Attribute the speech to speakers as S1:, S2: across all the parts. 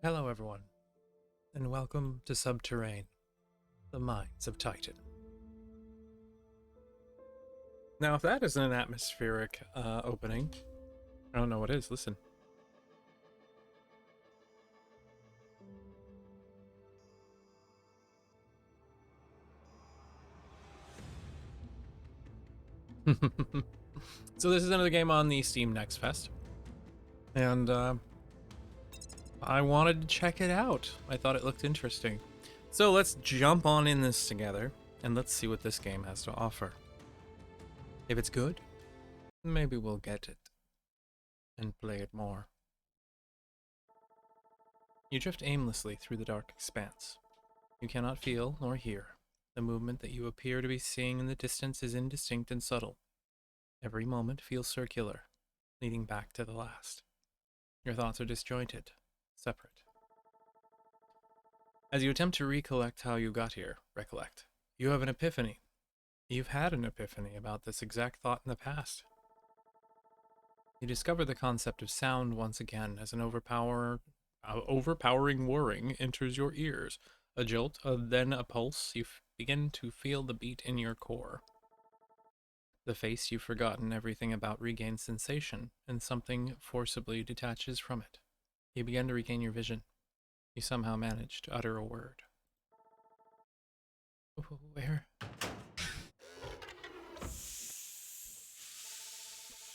S1: Hello everyone, and welcome to Subterrain, the Mines of Titan. Now, if that isn't an atmospheric opening, I don't know what is. Listen. So this is another game on the Steam Next Fest, and I wanted to check it out. I thought it looked interesting. So let's jump on in this together, and let's see what this game has to offer. If it's good, maybe we'll get it and play it more. You drift aimlessly through the dark expanse. You cannot feel nor hear. The movement that you appear to be seeing in the distance is indistinct and subtle. Every moment feels circular, leading back to the last. Your thoughts are disjointed, separate. As you attempt to recollect how you got here, you have an epiphany. You've had an epiphany about this exact thought in the past. You discover the concept of sound once again as an overpowering whirring enters your ears. A jolt, then a pulse. You begin to feel the beat in your core. The face you've forgotten everything about regains sensation, and something forcibly detaches from it. You begin to regain your vision. You somehow manage to utter a word. Where?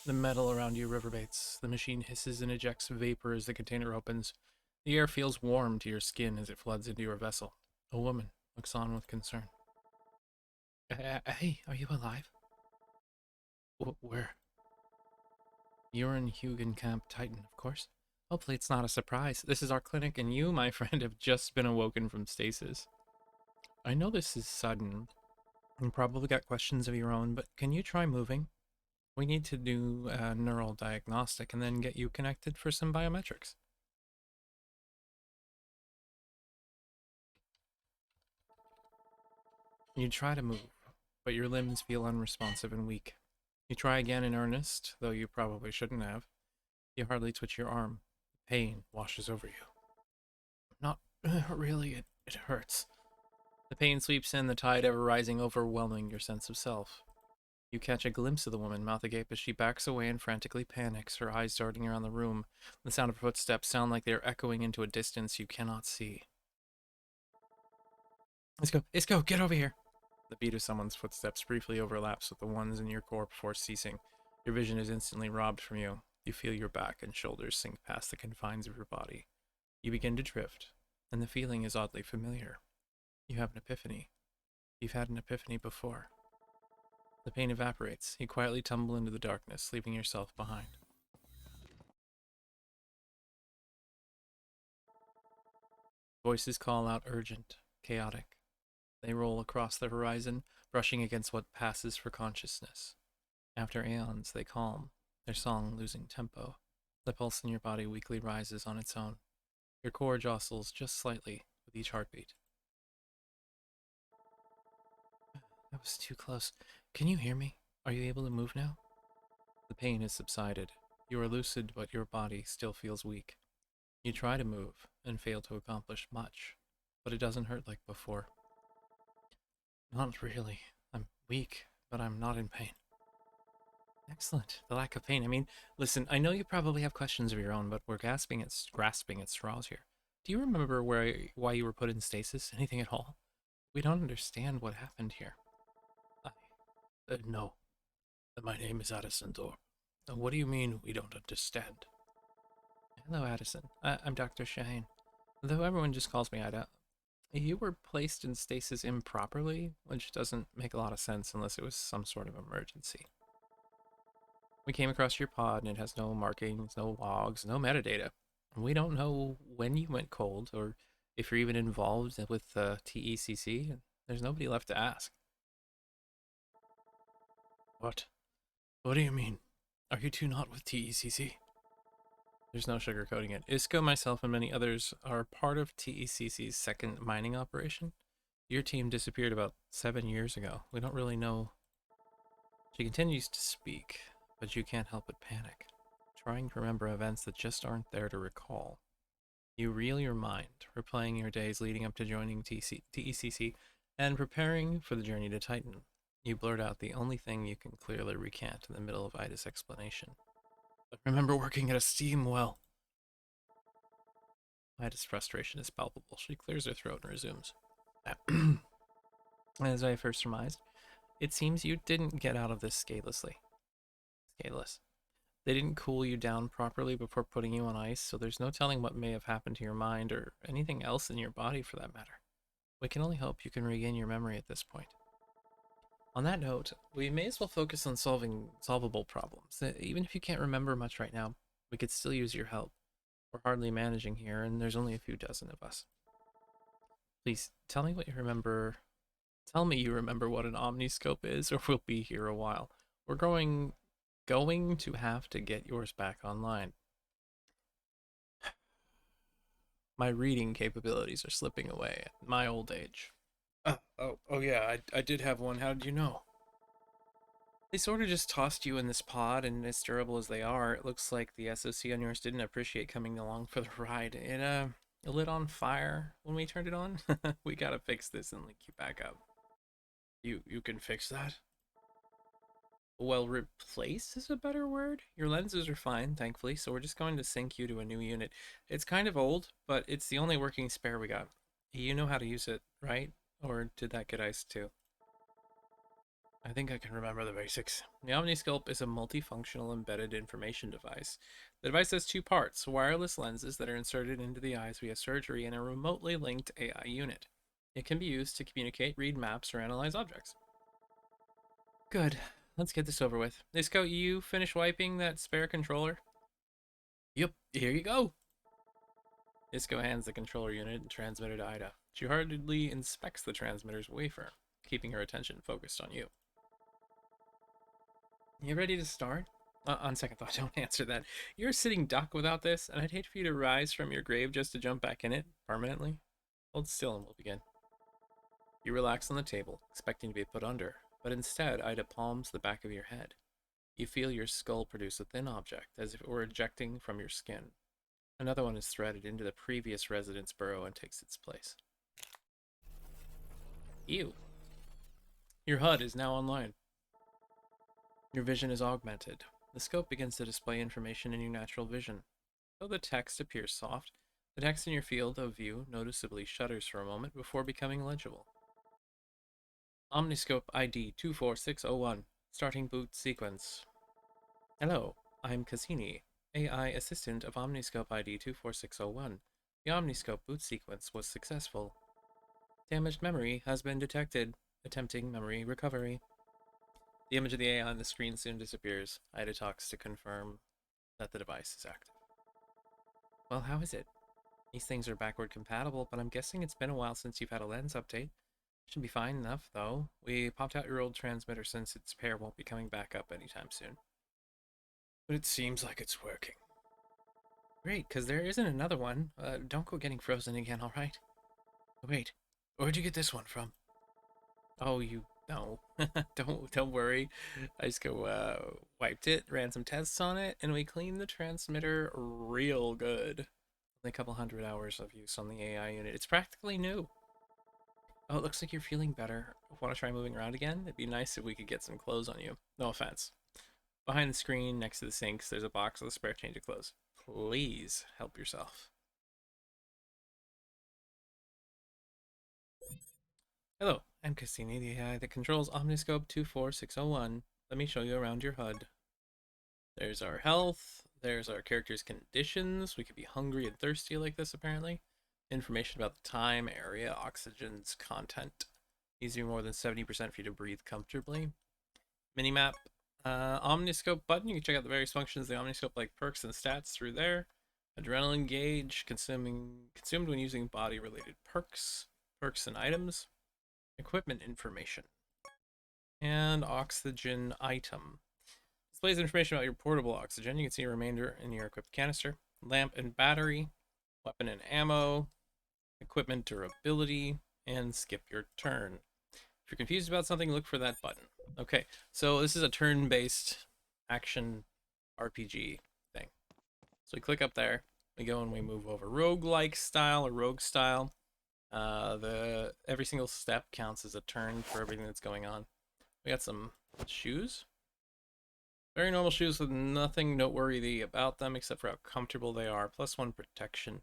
S1: The metal around you reverberates. The machine hisses and ejects vapor as the container opens. The air feels warm to your skin as it floods into your vessel. A woman looks on with concern. Hey, are you alive? Where? You're in Huygens Camp Titan, of course. Hopefully it's not a surprise. This is our clinic, and you, my friend, have just been awoken from stasis. I know this is sudden. You probably got questions of your own, but can you try moving? We need to do a neural diagnostic and then get you connected for some biometrics. You try to move, but your limbs feel unresponsive and weak. You try again in earnest, though you probably shouldn't have. You hardly twitch your arm. Pain washes over you. Not really, it hurts. The pain sweeps in, the tide ever rising, overwhelming your sense of self. You catch a glimpse of the woman, mouth agape, as she backs away and frantically panics, her eyes darting around the room. The sound of her footsteps sound like they are echoing into a distance you cannot see. Let's go, get over here. The beat of someone's footsteps briefly overlaps with the ones in your core before ceasing. Your vision is instantly robbed from you. You feel your back and shoulders sink past the confines of your body. You begin to drift, and the feeling is oddly familiar. You have an epiphany. You've had an epiphany before. The pain evaporates. You quietly tumble into the darkness, leaving yourself behind. Voices call out urgent, chaotic. They roll across the horizon, brushing against what passes for consciousness. After aeons, they calm, their song losing tempo. The pulse in your body weakly rises on its own. Your core jostles just slightly with each heartbeat. That was too close. Can you hear me? Are you able to move now? The pain has subsided. You are lucid, but your body still feels weak. You try to move and fail to accomplish much, but it doesn't hurt like before. Not really. I'm weak, but I'm not in pain. Excellent. The lack of pain. I mean, listen, I know you probably have questions of your own, but we're grasping at straws here. Do you remember why you were put in stasis? Anything at all? We don't understand what happened here. I, no. My name is Addison Thor. What do you mean we don't understand? Hello, Addison. I'm Dr. Shane. Though everyone just calls me Ida. You were placed in stasis improperly, which doesn't make a lot of sense unless it was some sort of emergency. We came across your pod and it has no markings, no logs, no metadata. We don't know when you went cold or if you're even involved with the TECC. There's nobody left to ask. What? What do you mean? Are you two not with TECC? There's no sugarcoating it. Isco, myself, and many others are part of TECC's second mining operation. Your team disappeared about 7 years ago. We don't really know. She continues to speak, but you can't help but panic, trying to remember events that just aren't there to recall. You reel your mind, replaying your days leading up to joining TECC and preparing for the journey to Titan. You blurt out the only thing you can clearly recant in the middle of Ida's explanation. I remember working at a steam well. Ida's frustration is palpable. She clears her throat and resumes. As I first surmised, it seems you didn't get out of this scathelessly. Scatheless. They didn't cool you down properly before putting you on ice, so there's no telling what may have happened to your mind or anything else in your body for that matter. We can only hope you can regain your memory at this point. On that note, we may as well focus on solving solvable problems. Even if you can't remember much right now, we could still use your help. We're hardly managing here, and there's only a few dozen of us. Please, tell me what you remember. Tell me you remember what an omniscope is, or we'll be here a while. We're going to have to get yours back online. My reading capabilities are slipping away at my old age. Oh yeah, I did have one. How did you know? They sort of just tossed you in this pod, and as durable as they are, it looks like the SoC on yours didn't appreciate coming along for the ride. It lit on fire when we turned it on. We gotta fix this and link you back up. You can fix that? Well, replace is a better word. Your lenses are fine, thankfully, so we're just going to sync you to a new unit. It's kind of old, but it's the only working spare we got. You know how to use it, right? Or did that get iced too? I think I can remember the basics. The Omniscope is a multifunctional embedded information device. The device has two parts, wireless lenses that are inserted into the eyes via surgery and a remotely linked AI unit. It can be used to communicate, read maps, or analyze objects. Good. Let's get this over with. Isco, you finish wiping that spare controller? Yep, here you go. Isco hands the controller unit and transmitter to Ida. She hurriedly inspects the transmitter's wafer, keeping her attention focused on you. You ready to start? On second thought, don't answer that. You're a sitting duck without this, and I'd hate for you to rise from your grave just to jump back in it, permanently. Hold still and we'll begin. You relax on the table, expecting to be put under, but instead Ida palms the back of your head. You feel your skull produce a thin object, as if it were ejecting from your skin. Another one is threaded into the previous resident's burrow and takes its place. Ew. Your HUD is now online. Your vision is augmented. The scope begins to display information in your natural vision. Though the text appears soft, the text in your field of view noticeably shudders for a moment before becoming legible. Omniscope ID 24601. Starting boot sequence. Hello, I'm Cassini, AI assistant of Omniscope ID 24601. The Omniscope boot sequence was successful. Damaged memory has been detected. Attempting memory recovery. The image of the AI on the screen soon disappears. Ida talks to confirm that the device is active. Well, how is it? These things are backward compatible, but I'm guessing it's been a while since you've had a lens update. Should be fine enough, though. We popped out your old transmitter since its pair won't be coming back up anytime soon. But it seems like it's working. Great, because there isn't another one. Don't go getting frozen again, alright? Wait, where'd you get this one from? Oh, you no. Don't worry. I just wiped it, ran some tests on it, and we cleaned the transmitter real good. Only a couple 100 hours of use on the AI unit. It's practically new. Oh, it looks like you're feeling better. Want to try moving around again? It'd be nice if we could get some clothes on you. No offense. Behind the screen, next to the sinks, there's a box with a spare change of clothes. Please help yourself. Hello, I'm Cassini, the AI that controls Omniscope 24601. Let me show you around your HUD. There's our health. There's our character's conditions. We could be hungry and thirsty like this, apparently. Information about the time, area, oxygen's content. Needs to be more than 70% for you to breathe comfortably. Minimap. Omniscope button. You can check out the various functions of the Omniscope, like perks and stats through there. Adrenaline gauge. Consumed when using body-related perks. Perks and items. Equipment information. And oxygen item. Displays information about your portable oxygen. You can see a remainder in your equipped canister. Lamp and battery. Weapon and ammo. Equipment durability. And skip your turn. If you're confused about something, look for that button. Okay, so this is a turn-based action RPG thing. So we click up there. We go and we move over. Roguelike style or rogue style. Every single step counts as a turn for everything that's going on. We got some shoes. Very normal shoes with nothing noteworthy about them except for how comfortable they are. +1 protection.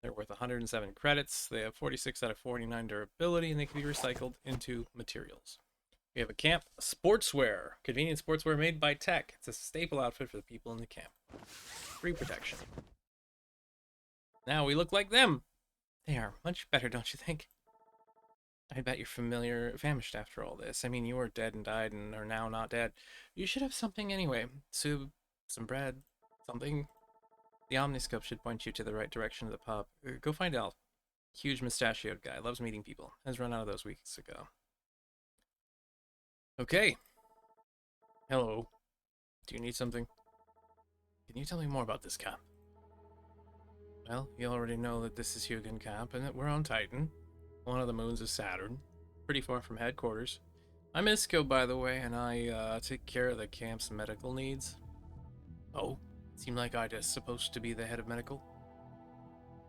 S1: They're worth 107 credits. They have 46 out of 49 durability, and they can be recycled into materials. We have a camp sportswear. Convenient sportswear made by TECC. It's a staple outfit for the people in the camp. Free protection. Now we look like them. They are much better, don't you think? I bet you're famished after all this. I mean, you were dead and died and are now not dead. You should have something anyway. Soup, some bread, something. The omniscope should point you to the right direction of the pub. Go find Al. Huge mustachioed guy. Loves meeting people. Has run out of those weeks ago. Okay. Hello. Do you need something? Can you tell me more about this camp? Well, you already know that this is Huygens Camp and that we're on Titan. One of the moons of Saturn. Pretty far from headquarters. I'm Isco, by the way, and I take care of the camp's medical needs. Oh, seemed like I was supposed to be the head of medical.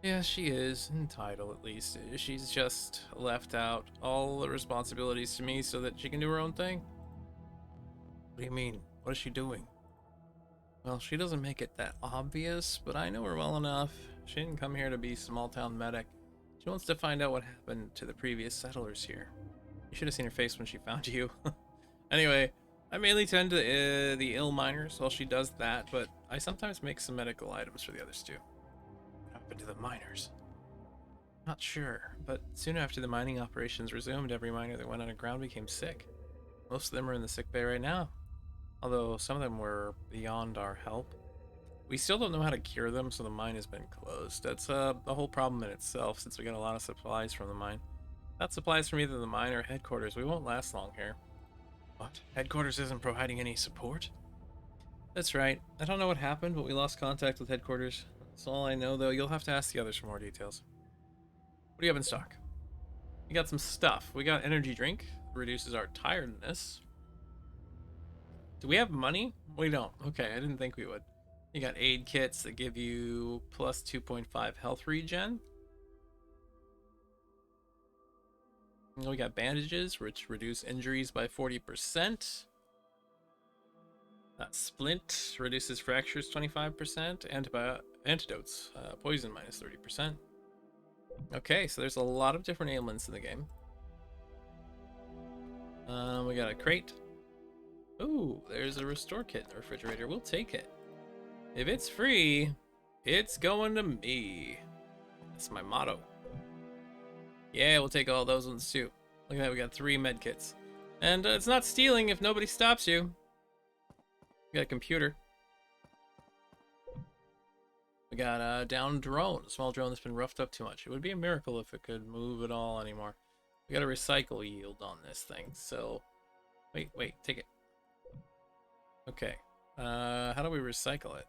S1: Yeah, she is, in title at least. She's just left out all the responsibilities to me so that she can do her own thing. What do you mean? What is she doing? Well, she doesn't make it that obvious, but I know her well enough. She didn't come here to be small-town medic. She wants to find out what happened to the previous settlers here. You should have seen her face when she found you. Anyway, I mainly tend to the ill miners while she does that, but I sometimes make some medical items for the others too. What happened to the miners? Not sure, but soon after the mining operations resumed, every miner that went underground became sick. Most of them are in the sick bay right now, although some of them were beyond our help. We still don't know how to cure them, so the mine has been closed. That's a whole problem in itself, since we got a lot of supplies from the mine. Without supplies from either the mine or headquarters, we won't last long here. What? Headquarters isn't providing any support? That's right. I don't know what happened, but we lost contact with headquarters. That's all I know, though. You'll have to ask the others for more details. What do you have in stock? We got some stuff. We got energy drink. Reduces our tiredness. Do we have money? We don't. Okay, I didn't think we would. You got aid kits that give you plus 2.5 health regen. We got bandages, which reduce injuries by 40%. Splint reduces fractures 25%. Antidotes, poison minus 30%. Okay, so there's a lot of different ailments in the game. We got a crate. Ooh, there's a restore kit in the refrigerator. We'll take it. If it's free, it's going to me. That's my motto. Yeah, we'll take all those ones too. Look at that, we got 3 med kits. And it's not stealing if nobody stops you. We got a computer. We got a downed drone, a small drone that's been roughed up too much. It would be a miracle if it could move at all anymore. We got a recycle yield on this thing, so... Wait, take it. Okay. How do we recycle it?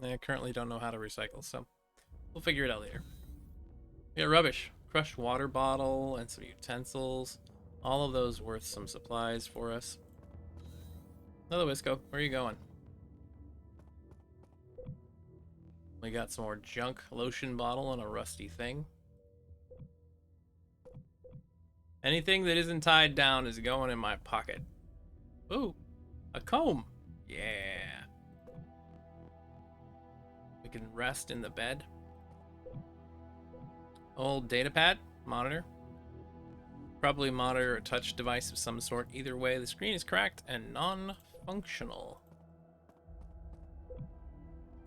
S1: I currently don't know how to recycle, so we'll figure it out later. We got rubbish. Crushed water bottle and some utensils. All of those worth some supplies for us. Hello, Isco. Where are you going? We got some more junk lotion bottle and a rusty thing. Anything that isn't tied down is going in my pocket. Ooh, a comb. Yeah. We can rest in the bed. Old data pad, monitor. Probably monitor or touch device of some sort. Either way, the screen is cracked and non-functional.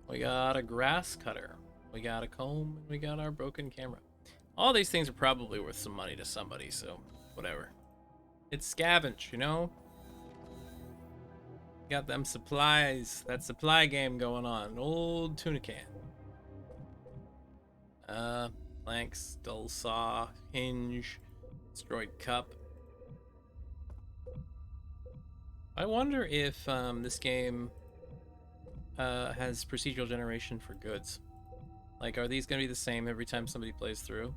S1: We got a grass cutter. We got a comb, and we got our broken camera. All these things are probably worth some money to somebody, so whatever. It's scavenge, you know? Got them supplies. That supply game going on. An old tuna can. Planks, dull saw, hinge, destroyed cup. I wonder if this game has procedural generation for goods. Like, are these going to be the same every time somebody plays through?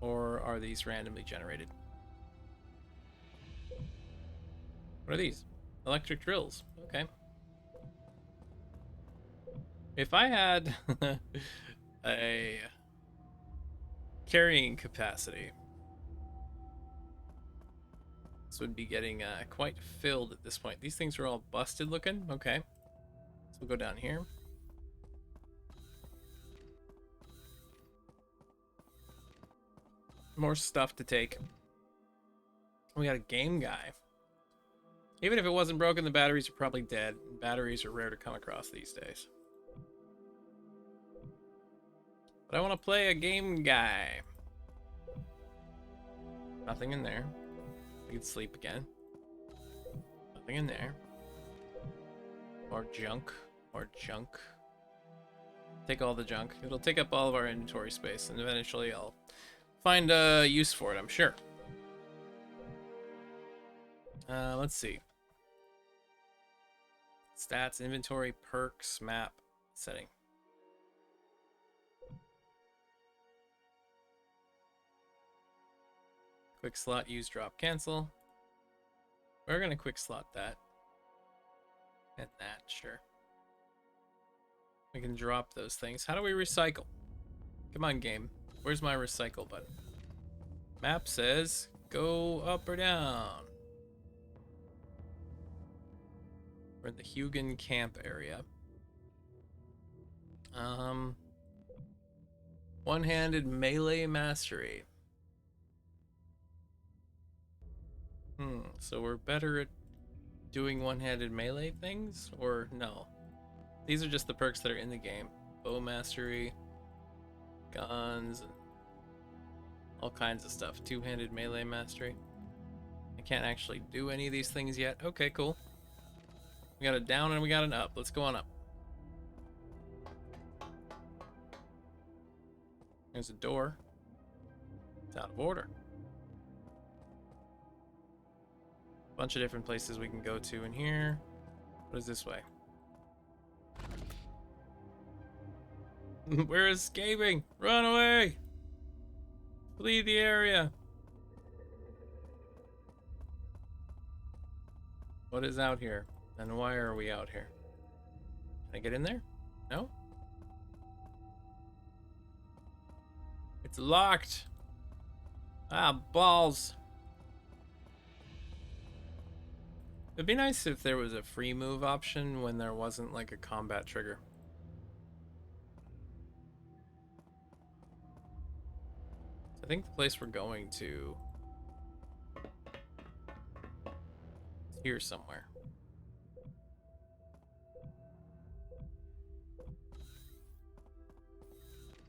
S1: Or are these randomly generated? What are these? Electric drills. Okay. If I had a carrying capacity, this would be getting quite filled at this point. These things are all busted looking. Okay. So we'll go down here. More stuff to take. We got a game guy. Even if it wasn't broken, the batteries are probably dead. Batteries are rare to come across these days. But I want to play a game guy. Nothing in there. We can sleep again. Nothing in there. More junk. More junk. Take all the junk. It'll take up all of our inventory space, and eventually I'll find a use for it, I'm sure. Let's see. Stats, inventory, perks, map, setting. Quick slot, use, drop, cancel. We're gonna quick slot that. And that, sure. We can drop those things. How do we recycle? Come on, game. Where's my recycle button? Map says go up or down. We're in the Huygens camp area. One-handed melee mastery. So we're better at doing one-handed melee things, or no? These are just the perks that are in the game. Bow mastery, guns, and all kinds of stuff. Two-handed melee mastery. I can't actually do any of these things yet. Okay, cool. We got a down and we got an up. Let's go on up. There's a door. It's out of order. Bunch of different places we can go to in here. What is this way? We're escaping! Run away! Flee the area! What is out here? And why are we out here? Can I get in there? No? It's locked! Ah, balls! It'd be nice if there was a free move option when there wasn't like a combat trigger. I think the place we're going to is here somewhere.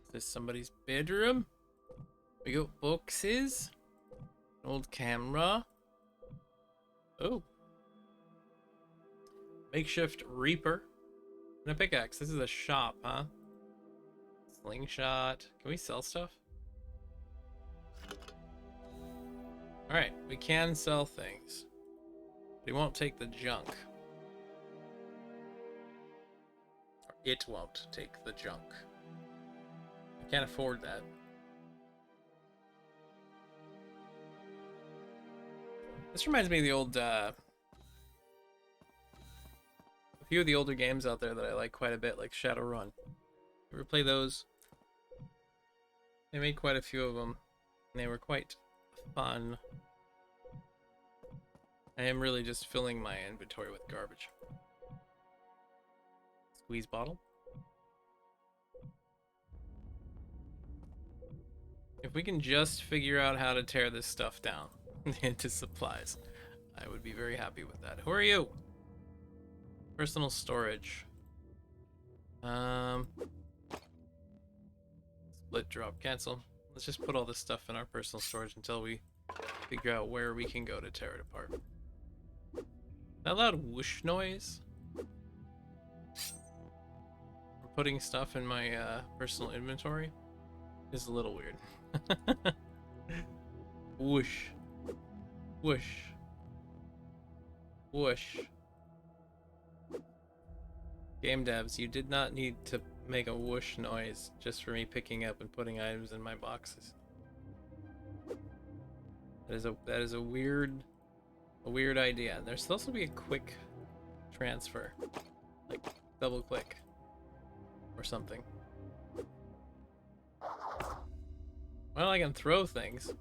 S1: Is this somebody's bedroom? We got boxes. An old camera. Oh. Makeshift Reaper. And a pickaxe. This is a shop, huh? Slingshot. Can we sell stuff? Alright, we can sell things. We won't take the junk. Or it won't take the junk. I can't afford that. This reminds me of the old, a few of the older games out there that I like quite a bit, like Shadowrun. You ever play those? They made quite a few of them, and they were quite fun. I am really just filling my inventory with garbage. Squeeze bottle. If we can just figure out how to tear this stuff down into supplies, I would be very happy with that. Who are you? Personal storage. Split, drop, cancel. Let's just put all this stuff in our personal storage until we figure out where we can go to tear it apart. That loud whoosh noise? For putting stuff in my personal inventory is a little weird. Whoosh. Whoosh. Whoosh. Game devs, you did not need to make a whoosh noise just for me picking up and putting items in my boxes. That is a weird idea. There's supposed to be a quick transfer. Like double click. or something. Well, I can throw things.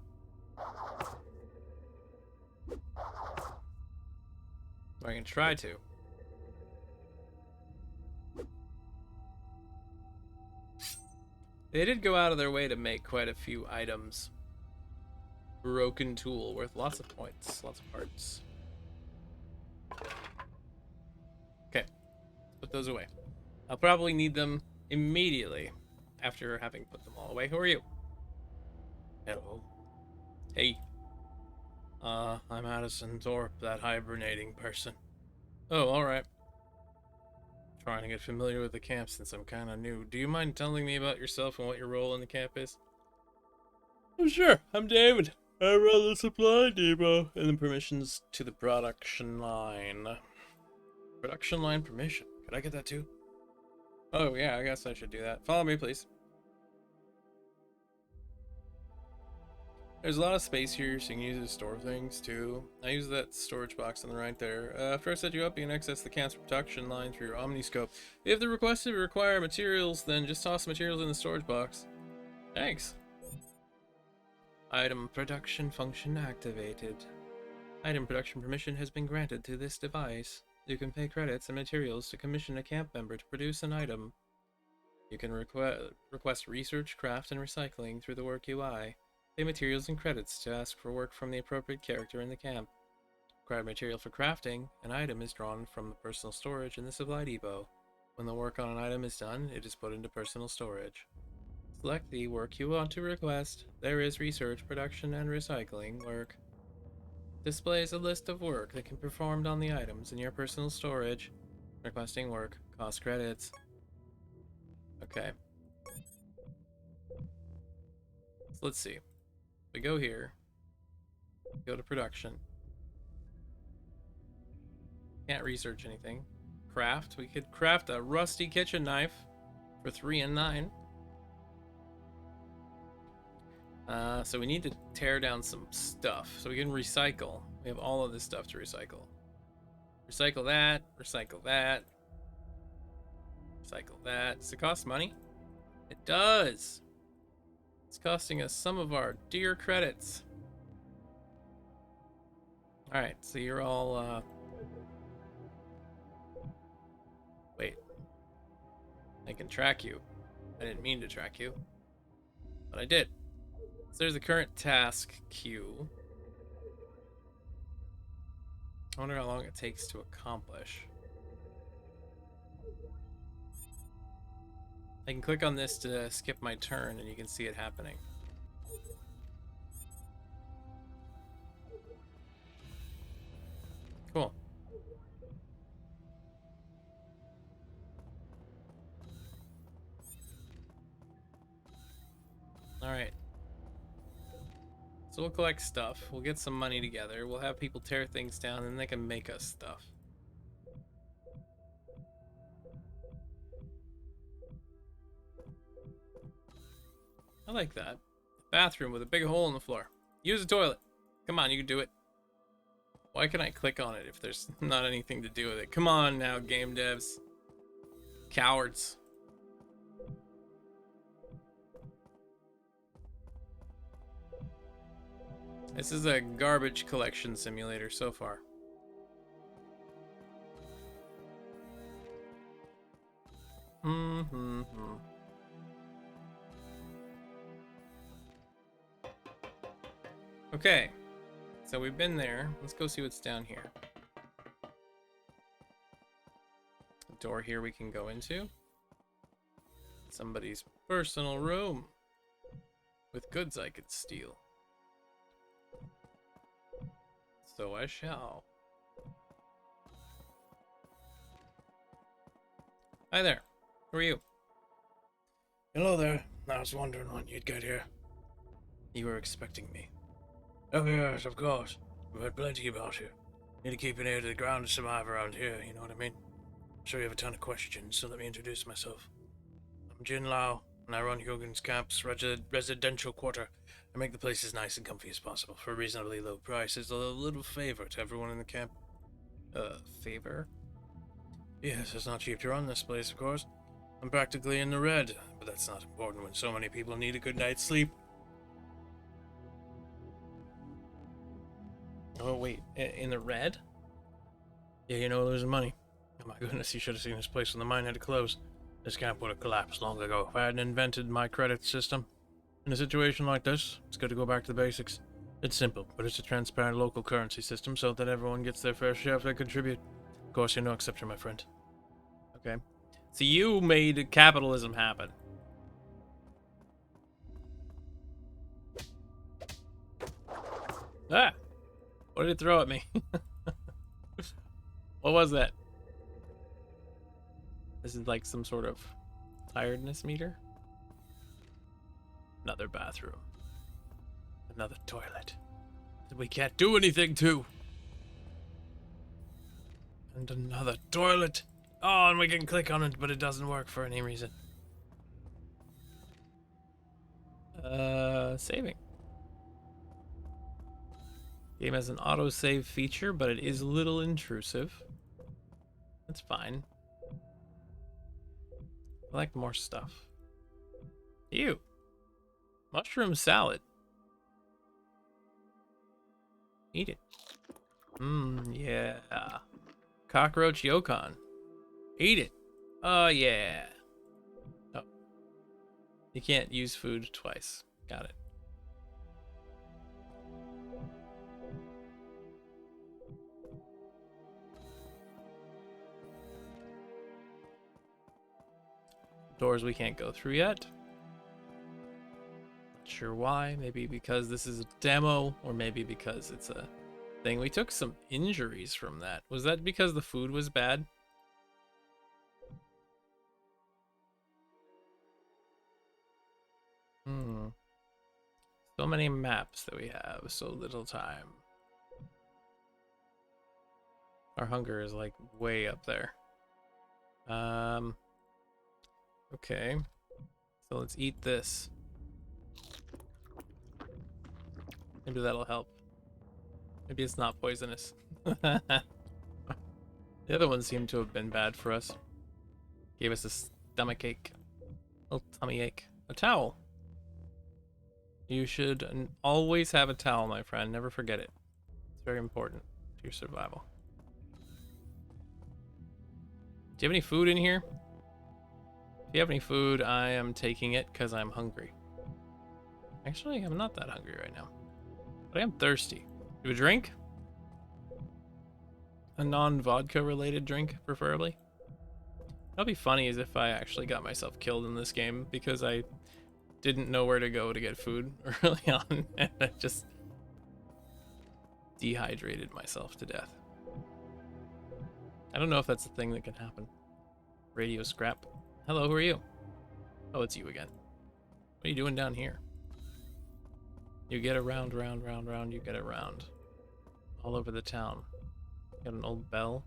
S1: Or I can try to. They did go out of their way to make quite a few items. Broken tool worth lots of points, lots of parts. Okay, put those away. I'll probably need them immediately after having put them all away. Who are you? Hello. Hey. I'm Addison Thorpe, that hibernating person. Oh, alright. Trying to get familiar with the camp since I'm kind of new. Do you mind telling me about yourself and what your role in the camp is? Oh, sure. I'm David. I run the supply depot and the permissions to the production line. Production line permission. Could I get that too? Oh, yeah, I guess I should do that. Follow me, please. There's a lot of space here, so you can use it to store things, too. I use that storage box on the right there. After I set you up, you can access the camp's production line through your omniscope. If the requested require materials, then just toss the materials in the storage box. Thanks. Item production function activated. Item production permission has been granted to this device. You can pay credits and materials to commission a camp member to produce an item. You can request research, craft, and recycling through the work UI. Pay materials and credits to ask for work from the appropriate character in the camp. Required material for crafting, an item is drawn from the personal storage in the supply depot. When the work on an item is done, it is put into personal storage. Select the work you want to request. There is research, production, and recycling work. Displays a list of work that can be performed on the items in your personal storage. Requesting work. Cost credits. Okay. So let's see. We go here. Go to production. Can't research anything. Craft. We could craft a rusty kitchen knife for 3 and 9. So we need to tear down some stuff so we can recycle. We have all of this stuff to recycle. Recycle that, recycle that, recycle that. Does it cost money? It does. It's costing us some of our dear credits. Alright, so you're all, wait. I can track you. I didn't mean to track you, but I did. So there's the current task queue. I wonder how long it takes to accomplish. I can click on this to skip my turn and you can see it happening. Cool. Alright. So we'll collect stuff, we'll get some money together, we'll have people tear things down, and they can make us stuff. I like that. Bathroom with a big hole in the floor. Use a toilet. Come on, you can do it. Why can I click on it if there's not anything to do with it? Come on now, game devs. Cowards. This is a garbage collection simulator so far. Okay, so we've been there. Let's go see what's down here. A door here we can go into. Somebody's personal room with goods I could steal. So I shall. Hi there. Who are you?
S2: Hello there. I was wondering when you'd get here.
S1: You were expecting me.
S2: Oh yes, of course. We've had plenty about you. Need to keep an ear to the ground to survive around here, you know what I mean? I'm sure you have a ton of questions, so let me introduce myself. I'm Jin Lao, and I run Huygens Camp's residential quarter. I make the place as nice and comfy as possible for a reasonably low price. It's a little favor to everyone in the camp.
S1: Favor?
S2: Yes, it's not cheap to run this place, of course. I'm practically in the red, but that's not important when so many people need a good night's sleep.
S1: Oh, wait. In the red?
S2: Yeah, you know, losing money. Oh my goodness, you should have seen this place when the mine had to close. This camp would have collapsed long ago if I hadn't invented my credit system. In a situation like this, it's good to go back to the basics. It's simple, but it's a transparent local currency system so that everyone gets their fair share if they contribute. Of course, you're no exception, my friend.
S1: Okay. So you made capitalism happen. Ah! What did it throw at me? What was that? This is like some sort of tiredness meter. Another bathroom. Another toilet that we can't do anything to. And another toilet. Oh, and we can click on it, but it doesn't work for any reason. Saving. Game has an autosave feature, but it is a little intrusive. That's fine. I like more stuff. Ew. Mushroom salad. Eat it. Yeah. Cockroach yokon. Eat it. Oh, yeah. Oh. You can't use food twice. Got it. Doors we can't go through yet. Not sure why. Maybe because this is a demo, or maybe because it's a thing. We took some injuries from that. Was that because the food was bad? So many maps that we have, so little time. Our hunger is like way up there. Okay. So let's eat this. Maybe that'll help. Maybe it's not poisonous. The other ones seem to have been bad for us. Gave us a stomach ache. A tummy ache. A towel. You should always have a towel, my friend. Never forget it. It's very important to your survival. Do you have any food in here? If you have any food, I am taking it because I'm hungry. Actually, I'm not that hungry right now. But I am thirsty. You have a drink? A non-vodka related drink, preferably. That'd be funny as if I actually got myself killed in this game because I didn't know where to go to get food early on, and I just dehydrated myself to death. I don't know if that's a thing that can happen. Radio scrap. Hello, who are you? Oh, it's you again. What are you doing down here? You get around, round, you get around. All over the town. Got an old bell.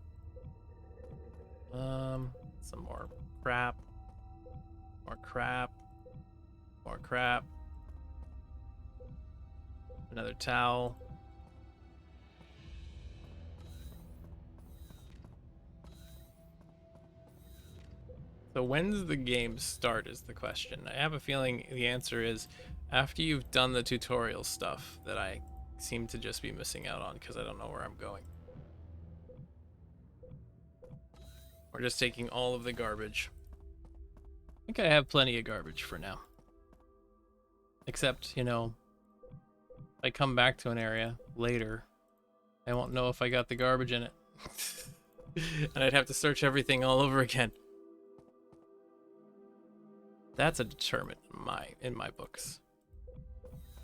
S1: Some more crap. More crap. More crap. Another towel. So when does the game start is the question. I have a feeling the answer is after you've done the tutorial stuff that I seem to just be missing out on because I don't know where I'm going. We're just taking all of the garbage. I think I have plenty of garbage for now. Except, you know, if I come back to an area later, I won't know if I got the garbage in it. And I'd have to search everything all over again. That's a determinant in my books.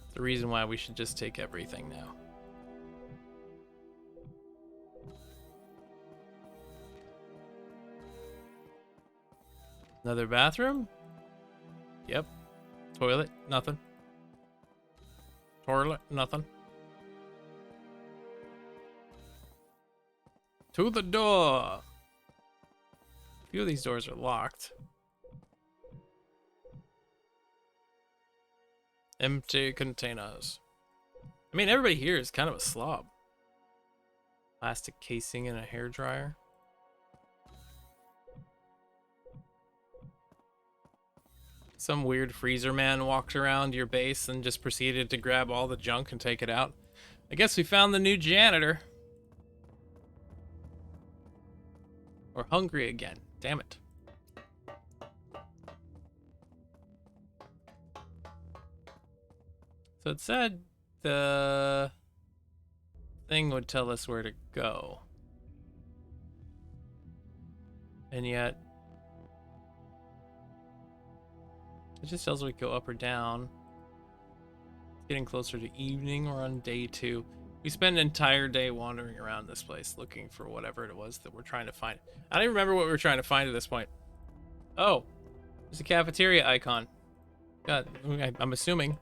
S1: It's the reason why we should just take everything now. Another bathroom? Yep. Toilet? Nothing. Toilet? Nothing. To the door! A few of these doors are locked. Empty containers. I mean, everybody here is kind of a slob. Plastic casing and a hairdryer. some weird freezer man walked around your base and just proceeded to grab all the junk and take it out. I guess we found the new janitor. We're hungry again. Damn it. So it said the thing would tell us where to go. And yet, it just tells us we go up or down. It's getting closer to evening. We're on day 2. We spent an entire day wandering around this place looking for whatever it was that we're trying to find. I don't even remember what we were trying to find at this point. Oh, there's a cafeteria icon. God, I'm assuming.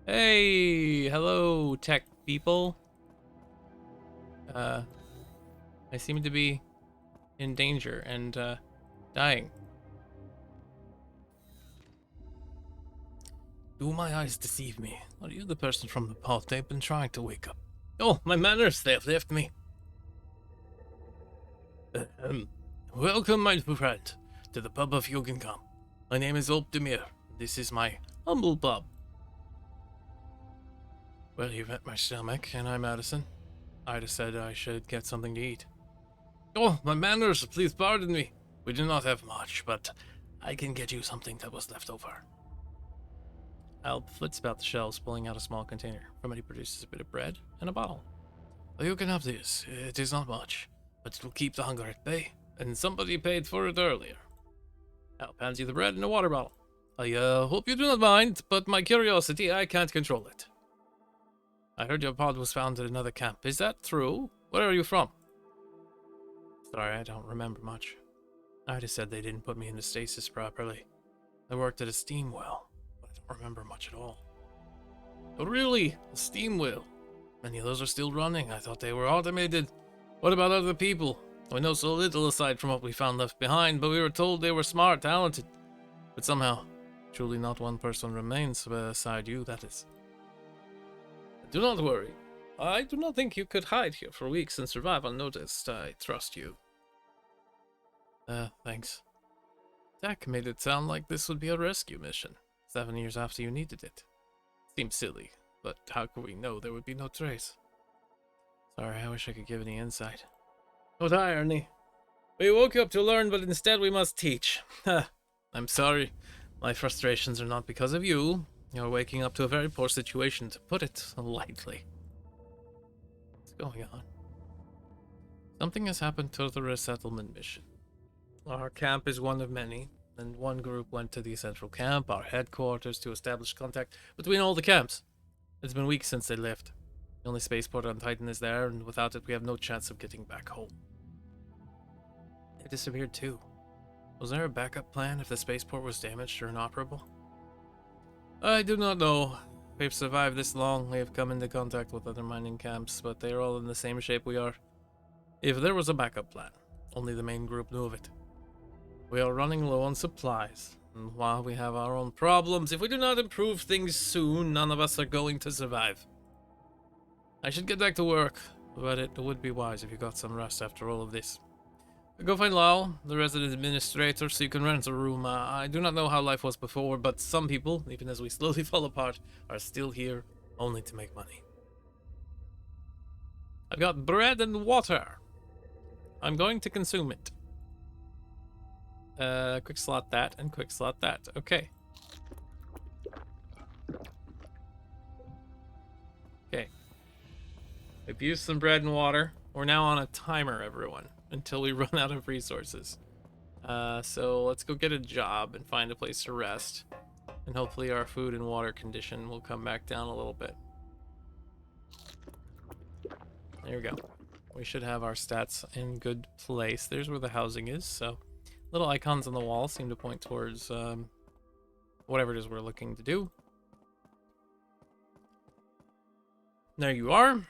S1: Hey, hello, tech people. I seem to be in danger and dying. Do my eyes deceive me? Are you the person from the pod they've been trying to wake up? Oh, my manners, they have left me. Welcome, my friend, to the pub of Huygens. My name is Abruptly. This is my humble pub. Well, you've met my stomach, and I'm Addison. I just said I should get something to eat. Oh, my manners, please pardon me. We do not have much, but I can get you something that was left over. Al flits about the shelves, pulling out a small container. From it, he produces a bit of bread and a bottle. Well, you can have this. It is not much, but it will keep the hunger at bay, and somebody paid for it earlier. Al hands you the bread and a water bottle. I hope you do not mind, but my curiosity, I can't control it. I heard your pod was found at another camp. Is that true? Where are you from? Sorry, I don't remember much. I just said they didn't put me into stasis properly. I worked at a steam well, but I don't remember much at all. Oh, really? A steam well? Many of those are still running. I thought they were automated. What about other people? We know so little aside from what we found left behind, but we were told they were smart, talented. But somehow, truly not one person remains beside you, that is. Do not worry. I do not think you could hide here for weeks and survive unnoticed. I trust you. Thanks. TECC made it sound like this would be a rescue mission, 7 years after you needed it. Seems silly, but how could we know there would be no trace? Sorry, I wish I could give any insight. What irony. We woke you up to learn, but instead we must teach. I'm sorry. My frustrations are not because of you. You're waking up to a very poor situation, to put it lightly. What's going on? Something has happened to the resettlement mission. Our camp is one of many, and one group went to the central camp, our headquarters, to establish contact between all the camps. It's been weeks since they left. The only spaceport on Titan is there, and without it we have no chance of getting back home. They disappeared too. Was there a backup plan if the spaceport was damaged or inoperable? I do not know. We've survived this long. We have come into contact with other mining camps, but they are all in the same shape we are. If there was a backup plan, only the main group knew of it. We are running low on supplies, and while we have our own problems, if we do not improve things soon, none of us are going to survive. I should get back to work, but it would be wise if you got some rest after all of this. Go find Lau, the resident administrator, so you can rent a room. I do not know how life was before, but some people, even as we slowly fall apart, are still here only to make money. I've got bread and water. I'm going to consume it. Quick slot that and quick slot that. Okay. Okay. We've used some bread and water. We're now on a timer, everyone, until we run out of resources. So let's go get a job and find a place to rest. And hopefully our food and water condition will come back down a little bit. There we go. We should have our stats in good place. There's where the housing is, so little icons on the wall seem to point towards whatever it is we're looking to do. There you are.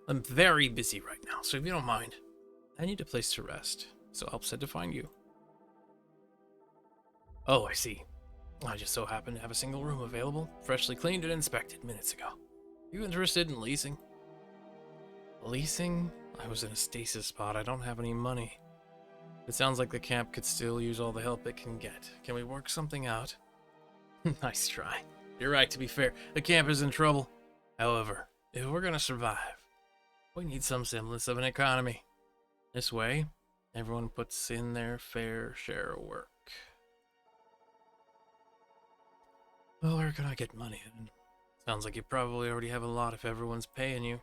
S1: I'm very busy right now, so if you don't mind, I need a place to rest, so I'll set to find you. Oh, I see. I just so happen to have a single room available, freshly cleaned and inspected minutes ago. You interested in leasing? Leasing? I was in a stasis pod. I don't have any money. It sounds like the camp could still use all the help it can get. Can we work something out? Nice try. You're right, to be fair. The camp is in trouble. However, if we're gonna survive, we need some semblance of an economy. This way, everyone puts in their fair share of work. Well, where can I get money? Sounds like you probably already have a lot if everyone's paying you.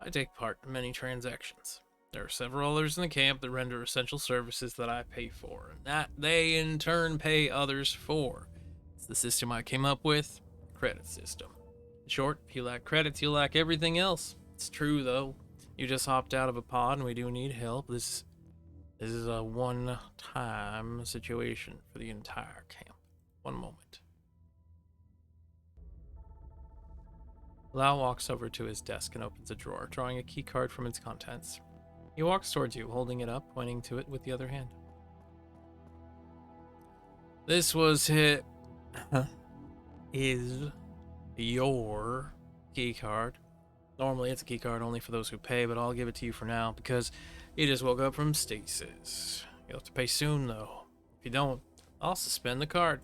S1: I take part in many transactions. There are several others in the camp that render essential services that I pay for, and that they in turn pay others for. It's the system I came up with, credit system. In short, if you lack credits, you lack everything else. It's true, though. You just hopped out of a pod, and we do need help. This is a one-time situation for the entire camp. One moment. Lau walks over to his desk and opens a drawer, drawing a key card from its contents. He walks towards you, holding it up, pointing to it with the other hand. This was is your key card. Normally it's a key card only for those who pay, but I'll give it to you for now because you just woke up from stasis. You'll have to pay soon, though. If you don't, I'll suspend the card.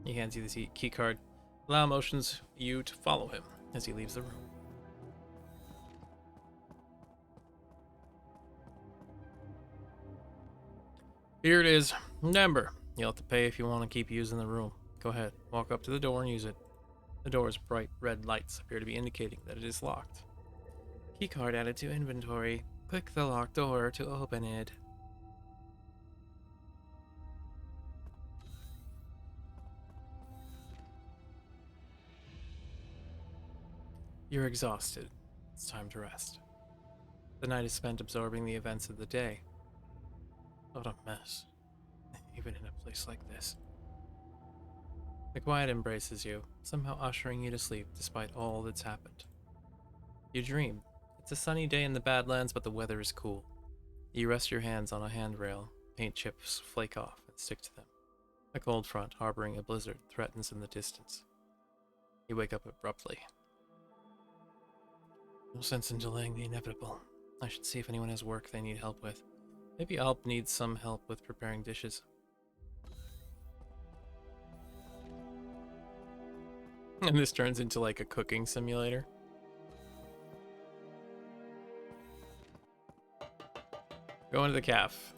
S1: He hands you the key card. Lau motions you to follow him as he leaves the room. Here it is. Remember, you'll have to pay if you want to keep using the room. Go ahead, walk up to the door and use it. The door's bright red lights appear to be indicating that it is locked. Keycard added to inventory. Click the locked door to open it. You're exhausted. It's time to rest. The night is spent absorbing the events of the day. What a mess. Even in a place like this. The quiet embraces you, somehow ushering you to sleep despite all that's happened. You dream. It's a sunny day in the Badlands, but the weather is cool. You rest your hands on a handrail. Paint chips flake off and stick to them. A cold front harboring a blizzard threatens in the distance. You wake up abruptly. No sense in delaying the inevitable. I should see if anyone has work they need help with. Maybe Alp needs some help with preparing dishes. And this turns into like a cooking simulator. Go into the caf.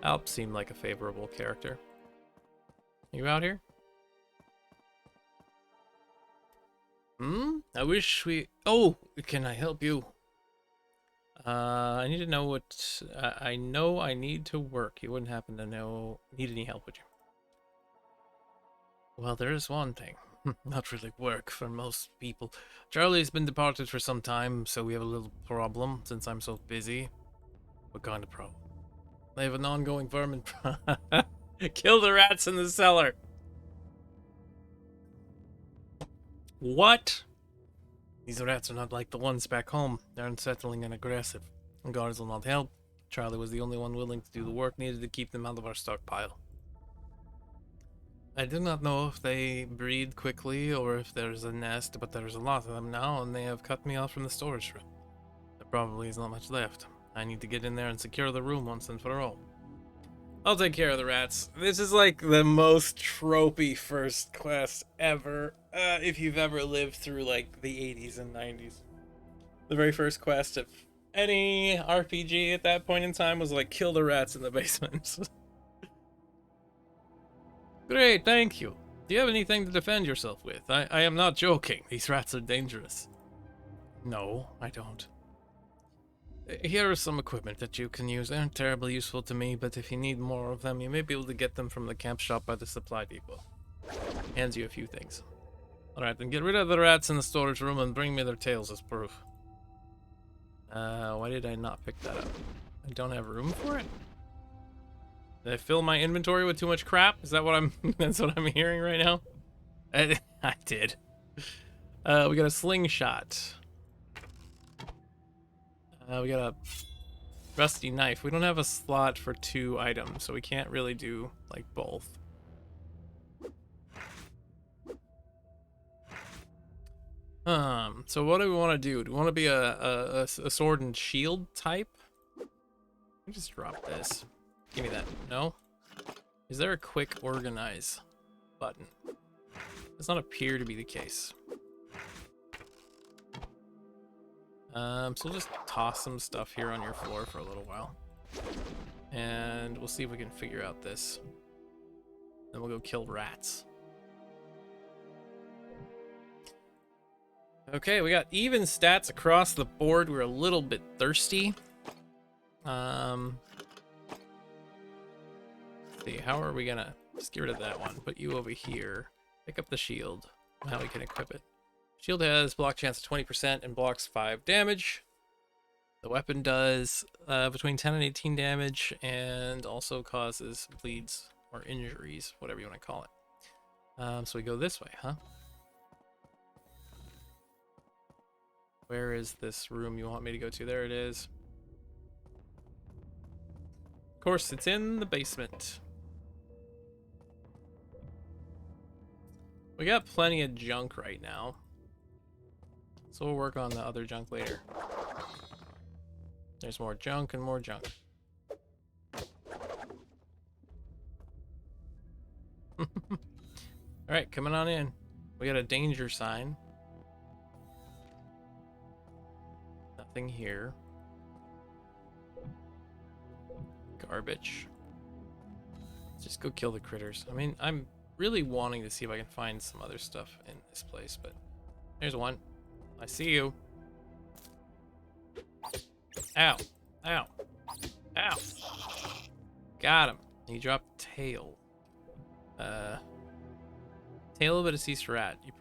S1: Alp seemed like a favorable character. You out here? I wish we... Oh, can I help you? I need to know what... I know I need to work. You wouldn't happen to need any help, would you? Well, there is one thing. Not really work for most people. Charlie's been departed for some time, so we have a little problem since I'm so busy. What kind of problem? I have an ongoing vermin Kill the rats in the cellar! What? These rats are not like the ones back home. They're unsettling and aggressive. And guards will not help. Charlie was the only one willing to do the work needed to keep them out of our stockpile. I do not know if they breed quickly or if there's a nest, but there's a lot of them now, and they have cut me off from the storage room. There probably is not much left. I need to get in there and secure the room once and for all. I'll take care of the rats. This is like the most tropey first quest ever. If you've ever lived through like the 80s and 90s. The very first quest of any RPG at that point in time was like kill the rats in the basement. Great, thank you. Do you have anything to defend yourself with? I am not joking. These rats are dangerous. No, I don't. Here is some equipment that you can use. They aren't terribly useful to me, but if you need more of them, you may be able to get them from the camp shop by the supply depot. Hands you a few things. Alright, then get rid of the rats in the storage room and bring me their tails as proof. Why did I not pick that up? I don't have room for it? Did I fill my inventory with too much crap? Is that what I'm... that's what I'm hearing right now? I did. We got a slingshot. We got a rusty knife. We don't have a slot for 2 items, so we can't really do, like, both. So what do we want to do? Do we want to be a sword and shield type? Let me just drop this. Give me that. No? Is there a quick organize button? Does not appear to be the case. So we'll just toss some stuff here on your floor for a little while. And we'll see if we can figure out this. Then we'll go kill rats. Okay, we got even stats across the board. We're a little bit thirsty. Let's see, how are we gonna just get rid of that one? Put you over here. Pick up the shield. How we can equip it. Shield has block chance of 20% and blocks 5 damage. The weapon does between 10 and 18 damage and also causes bleeds or injuries, whatever you want to call it. So we go this way, huh? Where is this room you want me to go to? There it is. Of course, it's in the basement. We got plenty of junk right now. So we'll work on the other junk later. There's more junk and more junk. Alright, coming on in. We got a danger sign. Nothing here. Garbage. Let's just go kill the critters. I mean, I'm really wanting to see if I can find some other stuff in this place, but there's one. I see you. Ow. Ow. Ow. Got him. He dropped tail. Tail of a deceased rat. You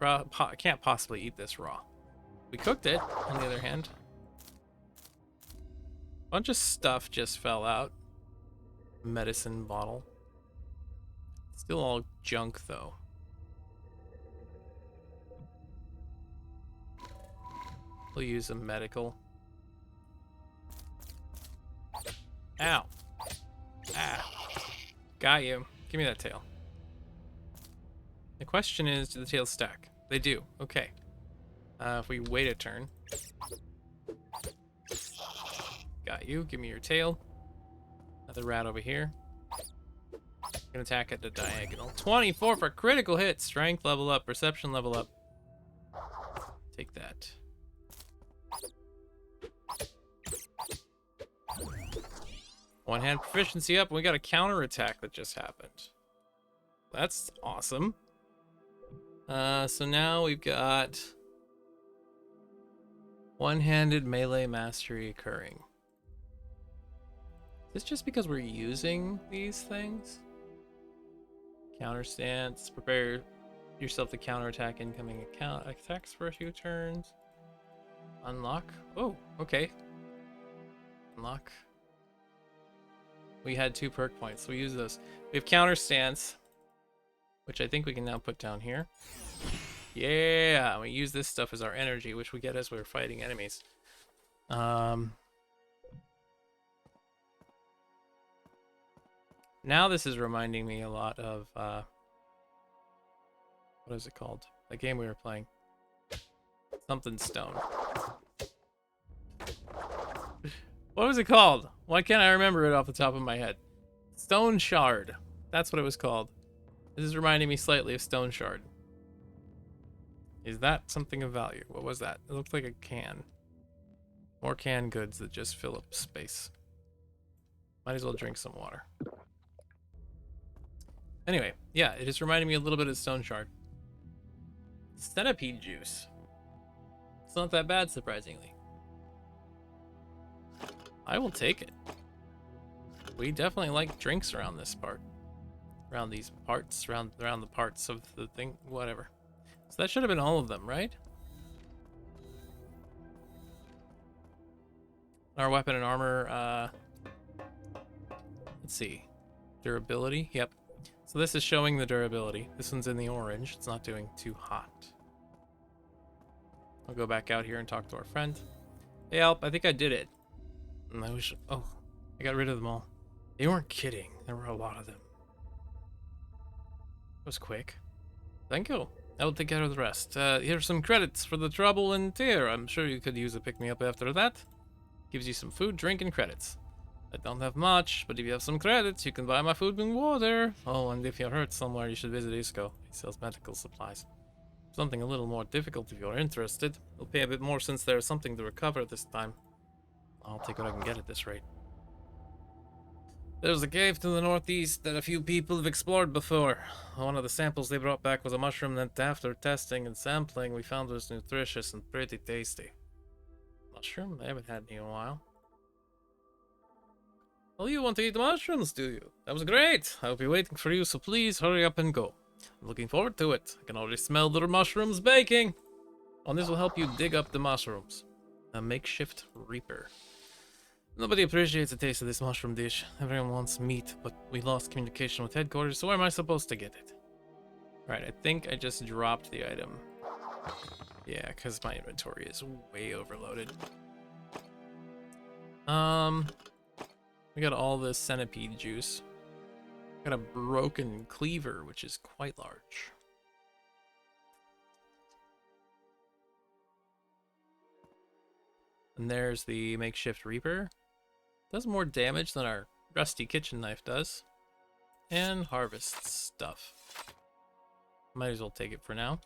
S1: can't possibly eat this raw. We cooked it, on the other hand. Bunch of stuff just fell out. Medicine bottle. Still all junk, though. We'll use a medical. Ow. Ah. Got you. Give me that tail. The question is, do the tails stack? They do. Okay. If we wait a turn. Got you. Give me your tail. Another rat over here. Gonna attack at the diagonal. 24 for critical hit. Strength level up. Perception level up. Take that. One hand proficiency up. And we got a counter attack that just happened. That's awesome. So now we've got one-handed melee mastery occurring. Is this just because we're using these things? Counter stance. Prepare yourself to counterattack incoming attacks for a few turns. Unlock. Oh, okay. Unlock. We had 2 perk points, so we use those. We have counter stance, which I think we can now put down here. Yeah, we use this stuff as our energy, which we get as we're fighting enemies. Now this is reminding me a lot of, what is it called? The game we were playing. Something stone. What was it called? Why can't I remember it off the top of my head? Stone Shard. That's what it was called. This is reminding me slightly of Stone Shard. Is that something of value? What was that? It looked like a can. More canned goods that just fill up space. Might as well drink some water. Anyway, yeah, it is reminding me a little bit of Stone Shard. Centipede juice. It's not that bad, surprisingly. I will take it. We definitely like drinks around this part. Around these parts, around the parts of the thing, whatever. So that should have been all of them, right? Our weapon and armor, let's see. Durability, yep. So this is showing the durability. This one's in the orange. It's not doing too hot. I'll go back out here and talk to our friend. Hey, Alp, I think I did it. And I wish, oh, I got rid of them all. They weren't kidding. There were a lot of them. It was quick. Thank you. I'll take care of the rest. Here's some credits for the trouble in Tyr. I'm sure you could use a pick-me-up after that. Gives you some food, drink, and credits. I don't have much, but if you have some credits, you can buy my food and water. Oh, and if you're hurt somewhere, you should visit Isco. He sells medical supplies. Something a little more difficult if you're interested. I'll pay a bit more since there's something to recover this time. I'll take what I can get at this rate. There's a cave to the northeast that a few people have explored before. One of the samples they brought back was a mushroom that after testing and sampling we found was nutritious and pretty tasty. Mushroom? I haven't had any in a while. Well, you want to eat mushrooms, do you? That was great! I'll be waiting for you, so please hurry up and go. I'm looking forward to it. I can already smell the mushrooms baking! Oh, this will help you dig up the mushrooms. A Makeshift Reaper. Nobody appreciates the taste of this mushroom dish. Everyone wants meat, but we lost communication with headquarters, so where am I supposed to get it? Right, I think I just dropped the item. Yeah, because my inventory is way overloaded. We got all this centipede juice. Got a broken cleaver, which is quite large. And there's the Makeshift Reaper. Does more damage than our rusty kitchen knife does. And harvest stuff. Might as well take it for now.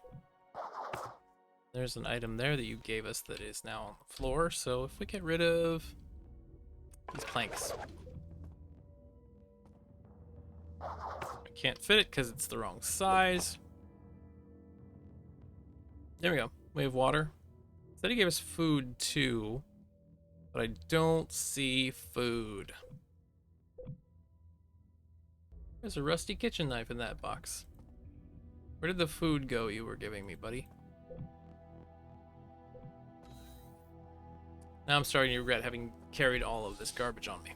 S1: There's an item there that you gave us that is now on the floor. So if we get rid of these planks. I can't fit it because it's the wrong size. There we go. We have water. Said he gave us food too. But I don't see food. There's a rusty kitchen knife in that box. Where did the food go you were giving me, buddy? Now I'm starting to regret having carried all of this garbage on me.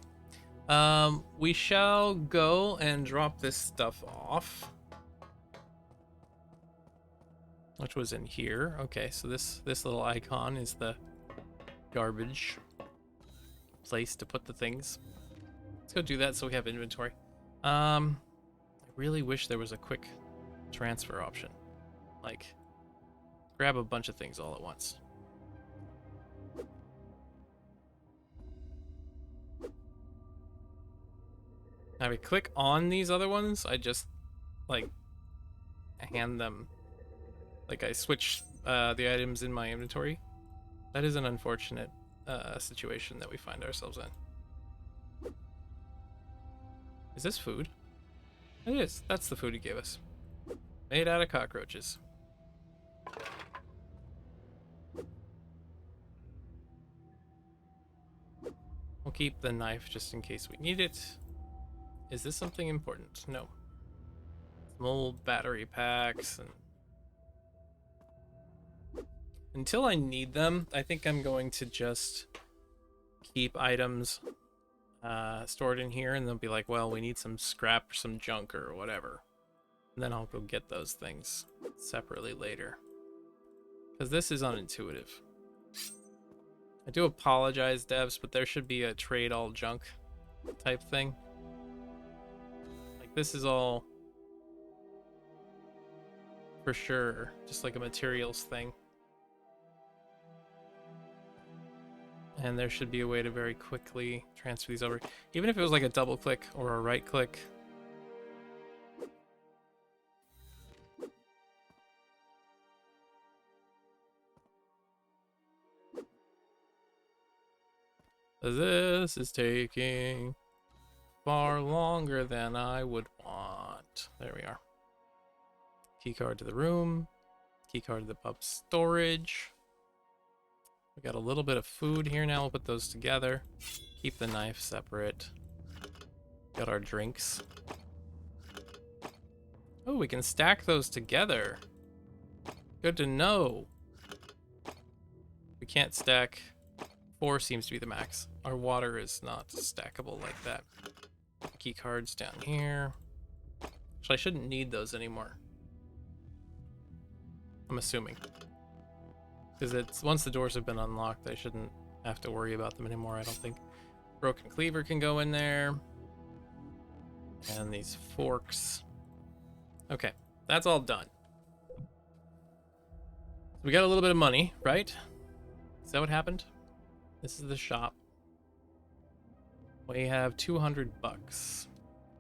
S1: We shall go and drop this stuff off. Which was in here. Okay, so this little icon is the garbage place to put the things. Let's go do that so we have inventory. I really wish there was a quick transfer option. Like, grab a bunch of things all at once. Now, if I click on these other ones, I just, like, hand them. Like, I switch the items in my inventory. That is an unfortunate situation that we find ourselves in. Is this food? It is. That's the food he gave us. Made out of cockroaches. We'll keep the knife just in case we need it. Is this something important? No. Small battery packs and... Until I need them, I think I'm going to just keep items stored in here, and they'll be like, well, we need some scrap or some junk or whatever. And then I'll go get those things separately later. Because this is unintuitive. I do apologize, devs, but there should be a trade all junk type thing. Like, this is all for sure just like a materials thing. And there should be a way to very quickly transfer these over. Even if it was like a double click or a right click. This is taking far longer than I would want. There we are. Keycard to the room. Keycard to the pub storage. We got a little bit of food here now. We'll put those together. Keep the knife separate. Got our drinks. Oh, we can stack those together. Good to know. We can't stack. 4 seems to be the max. Our water is not stackable like that. Key cards down here. Actually, I shouldn't need those anymore. I'm assuming. Because it's once the doors have been unlocked, I shouldn't have to worry about them anymore, I don't think. Broken cleaver can go in there. And these forks. Okay, that's all done. we got a little bit of money, right? Is that what happened? This is the shop. We have 200 bucks.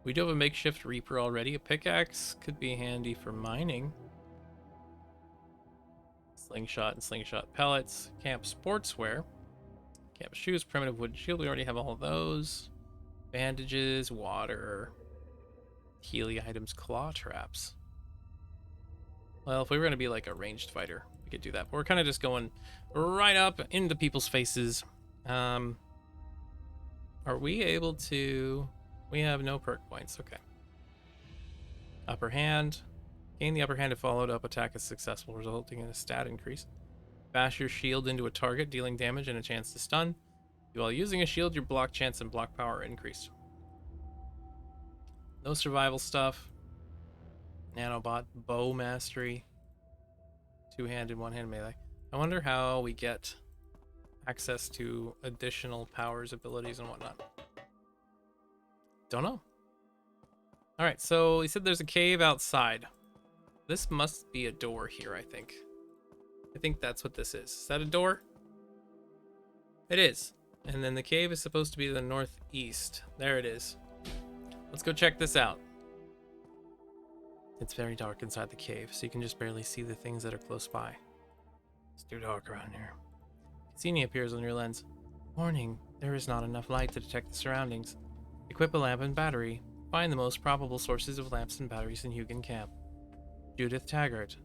S1: We do have a makeshift reaper already. A pickaxe could be handy for mining. Slingshot and slingshot pellets. Camp sportswear. Camp shoes, primitive wood shield. We already have all of those. Bandages, water. Healy items, claw traps. Well, if we were going to be like a ranged fighter, we could do that. But we're kind of just going right up into people's faces. Are we able to... We have no perk points. Okay. Upper hand. Gain the upper hand if followed up attack is successful, resulting in a stat increase. Bash your shield into a target, dealing damage and a chance to stun. While using a shield, your block chance and block power are increased. No survival stuff. Nanobot, bow mastery. Two-handed, one-hand melee. I wonder how we get access to additional powers, abilities, and whatnot. Don't know. Alright, so he said there's a cave outside. This must be a door here, I think. I think that's what this is. Is that a door? It is. And then the cave is supposed to be the northeast. There it is. Let's go check this out. It's very dark inside the cave, so you can just barely see the things that are close by. It's too dark around here. Cassini appears on your lens. Warning, there is not enough light to detect the surroundings. Equip a lamp and battery. Find the most probable sources of lamps and batteries in Huygens Camp. Judith Taggart.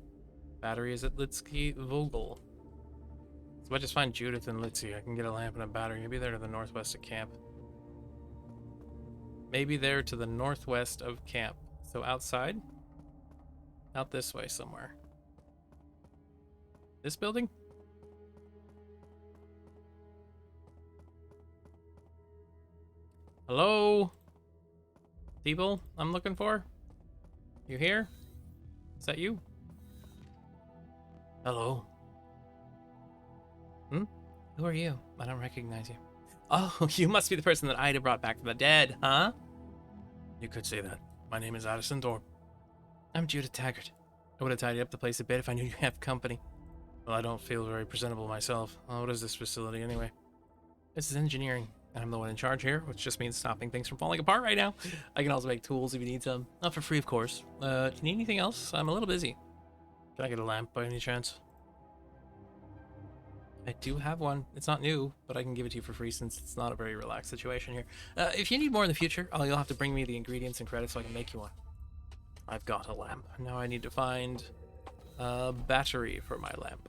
S1: Battery is at Litsky Vogel. So if I just find Judith and Litzy, I can get a lamp and a battery. Maybe they're to the northwest of camp. Maybe they're to the northwest of camp. So outside? Out this way somewhere. This building? Hello? People I'm looking for? You here? Is that you? Hello? Who are you? I don't recognize you. Oh, you must be the person that Ida brought back from the dead, huh?
S2: You could say that. My name is Addison Thorpe.
S1: I'm Judith Taggart. I would have tidied up the place a bit if I knew you have company.
S2: Well, I don't feel very presentable myself. What is this facility anyway?
S1: This is engineering, and I'm the one in charge here, which just means stopping things from falling apart right now. I can also make tools if you need some. Not for free, of course. Do you need anything else? I'm a little busy.
S2: Can I get a lamp by any chance?
S1: I do have one. It's not new, but I can give it to you for free since it's not a very relaxed situation here. If you need more in the future, you'll have to bring me the ingredients and credits so I can make you one. I've got a lamp. Now I need to find a battery for my lamp.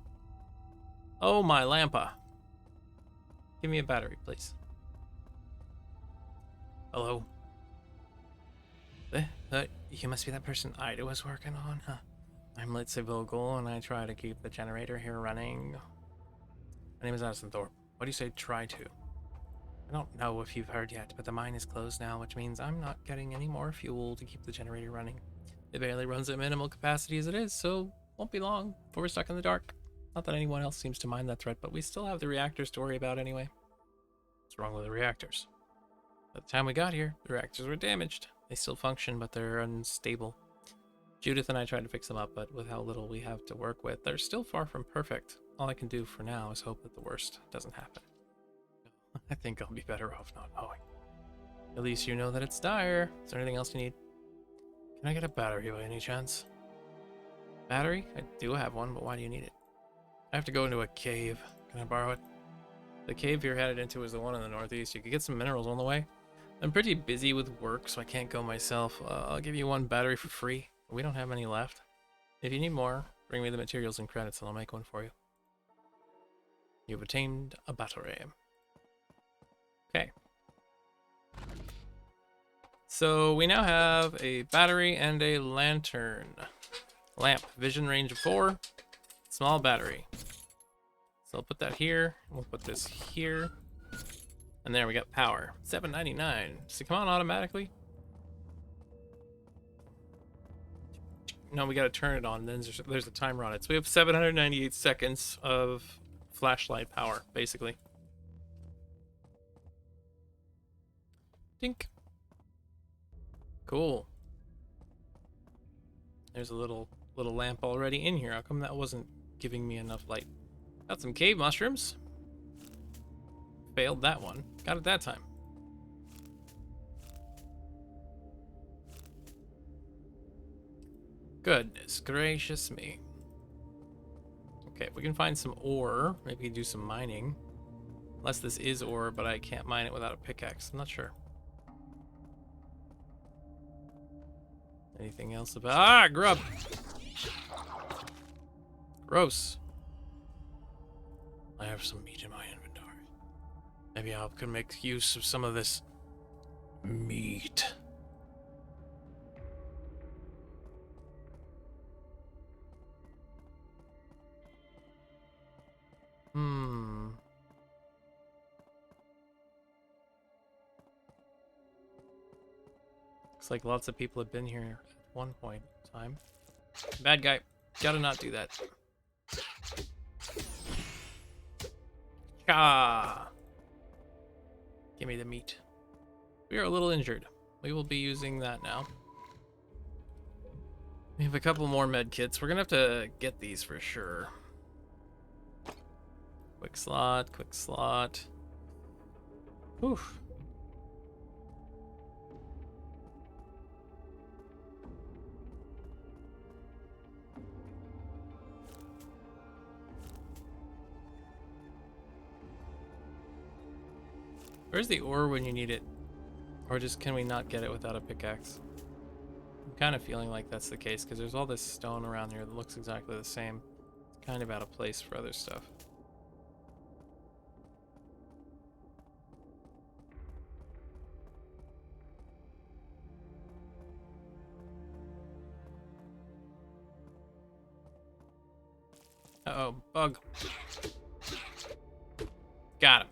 S1: Oh, my lampa. Give me a battery, please. Hello? You must be that person Ida was working on, huh? I'm Litzy Vogel, and I try to keep the generator here running. My name is Addison Thorpe. What do you say try to? I don't know if you've heard yet, but the mine is closed now, which means I'm not getting any more fuel to keep the generator running. It barely runs at minimal capacity as it is, so won't be long before we're stuck in the dark. Not that anyone else seems to mind that threat, but we still have the reactors to worry about anyway.
S2: What's wrong with the reactors?
S1: By the time we got here, the reactors were damaged. They still function, but they're unstable. Judith and I tried to fix them up, but with how little we have to work with, they're still far from perfect. All I can do for now is hope that the worst doesn't happen. I think I'll be better off not knowing. At least you know that it's dire. Is there anything else you need?
S2: Can I get a battery by any chance?
S1: Battery? I do have one, but why do you need it?
S2: I have to go into a cave. Can I borrow it?
S1: The cave you're headed into is the one in the northeast. You could get some minerals on the way. I'm pretty busy with work, so I can't go myself. I'll give you one battery for free. We don't have any left. If you need more, bring me the materials and credits and I'll make one for you. You've attained a battery. Okay. So we now have a battery and a lantern. Lamp, vision range of 4. Small battery. So I'll put that here. We'll put this here. And there we got power. $7.99. Does it come on automatically? No, we gotta turn it on. Then there's a timer on it. So we have 798 seconds of flashlight power, basically. Dink. Cool. There's a little lamp already in here. How come that wasn't giving me enough light. Got some cave mushrooms. Failed that one. Got it that time. Goodness gracious me. Okay, if we can find some ore, maybe do some mining. Unless this is ore, but I can't mine it without a pickaxe. I'm not sure. Anything else about... Ah, grub! Gross. I have some meat in my inventory. Maybe I can make use of some of this meat. Looks like lots of people have been here at one point in time. Bad guy. Gotta not do that. Cha! Give me the meat. We are a little injured. We will be using that now. We have a couple more med kits. We're gonna have to get these for sure. Quick slot, quick slot. Oof. Where's the ore when you need it? Or just can we not get it without a pickaxe? I'm kind of feeling like that's the case because there's all this stone around here that looks exactly the same. It's kind of out of place for other stuff. Uh-oh, bug. Got him.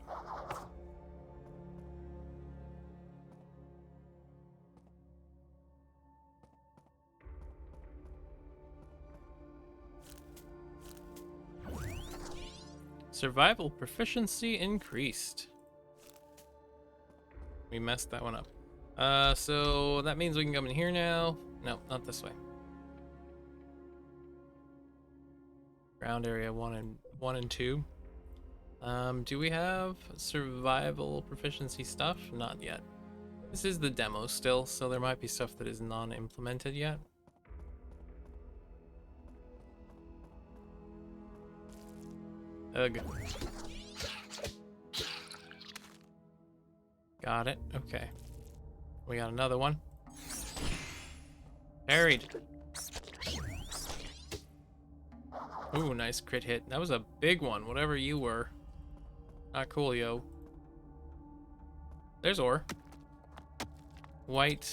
S1: Survival proficiency increased. We messed that one up. So that means we can come in here now. No, not this way. Ground area 1 and 2. Do we have survival proficiency stuff? Not yet. This is the demo still, so there might be stuff that is non-implemented yet. Ugh. Got it. Okay. We got another one. Buried. Ooh, nice crit hit. That was a big one, whatever you were. Not cool, yo. There's ore. White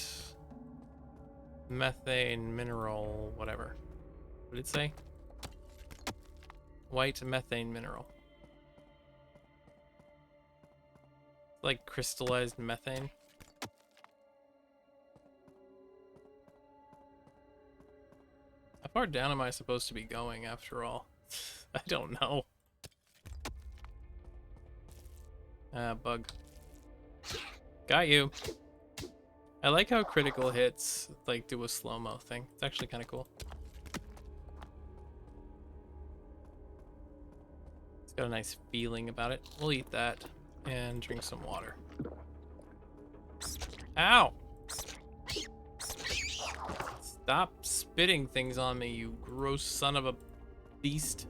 S1: methane mineral, whatever. What did it say? White methane mineral. Like crystallized methane. How far down am I supposed to be going after all? I don't know. Bug. Got you. I like how critical hits like do a slow-mo thing. It's actually kind of cool. It's got a nice feeling about it. We'll eat that and drink some water. Ow! Stop spitting things on me, you gross son of a beast.